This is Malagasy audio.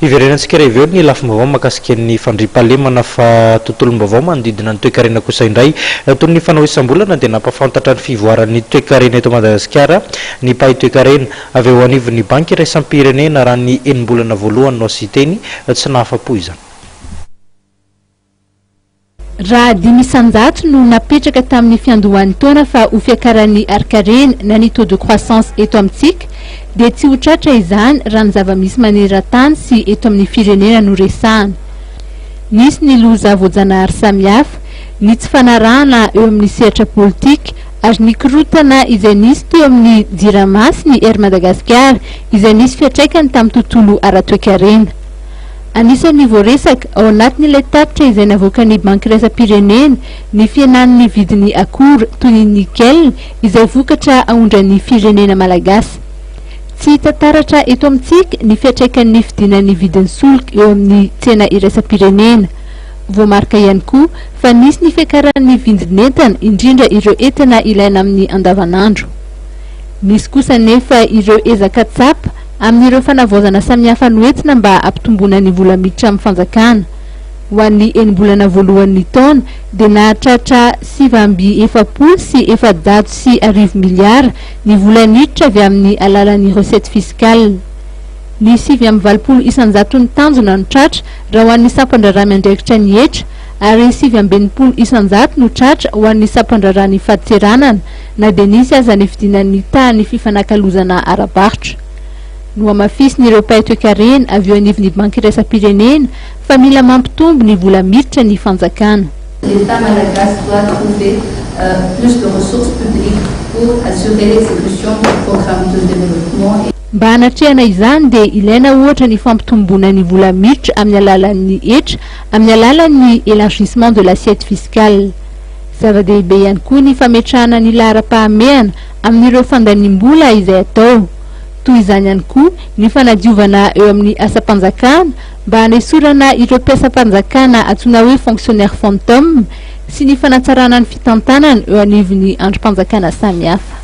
Iverenantsika reveo ny lafim-baovao mahakasika ny fandriam-pahalemana fa tontolom-baovao manodidina ny toe-karena kosa indray toy ny fanao isam-bolana dia nampafantatra ny fivoaran'ny toe-karena eto Madagasikara ny pahy toe-karena avy eo anivon'ny banky iraisam-pirenena raha ny enim-bolana voalohany no siteny tsy nahafa-po izany. Raha 500 no napetraka tamin'ny fiandohan'ny taona fa ho fiakaran'ny arkarena na ny taux de croissance eto amintsika dia tsy ho tratra izany raha ny zava-misy maneran-tany sy eto amin'ny firenena no resahana. Nisy ny loza voajanahary samihafa, ny tsy fanarahana eo amin'ny sehatra politika ary ny korotana izay nisy teo amin'ny jirama sy ny Air Madagasikara izay nisy fiantraikany tamin'ny tontolo ara-toe-karena. Anisan'ny voaresaka ao anatin'ilay tatitra izay navoakan'ny banky iraisam-pirenena ny fihenan'ny vidin'ny akora toy ny nickel izay vokatra ahondran'ny firenena malagasy. Tsy tantaratra eto amintsika ny fiantraikan'ny fidinan'ny vidin'ny solika eo amin'ny tsena iraisam-pirenena. Voamarika ihany koa fa nisy ny fiakaran'ny vidin'entana indrindra ireo entana ilaina amin'ny andavanandro. Nisy kosa nefa ireo ezaka tsapa amin'ireo fanavaozana samihafa noentina mba ampitomboana ny vola miditra amin'ny fanjakana. Ho an'ny enim-bolana voalohan'ny taona dia nahatratra 770 sy 710 miliara ny vola miditra avy amin'ny alalan'ny recette fiscale. Ny 720 isanjaton'ny tanjona no tratra raha ho an'ny sampandrarahany andraikitra ny hetra ary 720 isanjato no tratra ho an'ny sampandrarahany faditseranana na dia nisy aza ny fidinan'ny tahany fifanakalozana ara-barotra. No amafisy n'ireo pahy toe-karena avy eo anivon'ny banky iraisam-pirenena fa mila mampitombo ny vola miditra ny fanjakana. L'État malagasy doit trouver plus de ressources publiques pour assurer l'exécution du programme de développement. Mba hanatrehana izany dia ilaina ohatra ny fampitomboana ny vola miditra amin'ny alalan'ny hetra amin'ny alalan'ny élargissement de l'assiette fiscale. Zava-dehibe ihany koa ny fametrahana ny laharam-pahamehana amin'ireo fandaniam-bola izay atao. Toy izany ihany koa ny fanadiovana eo amin'ny asa-panjakana mba hanesorana ireo mpiasa-panjakana antsoina hoe fonctionnaire fantôme sy ny fanatsarana ny fitantanana eo anivon'ny androm-panjakana samihafa.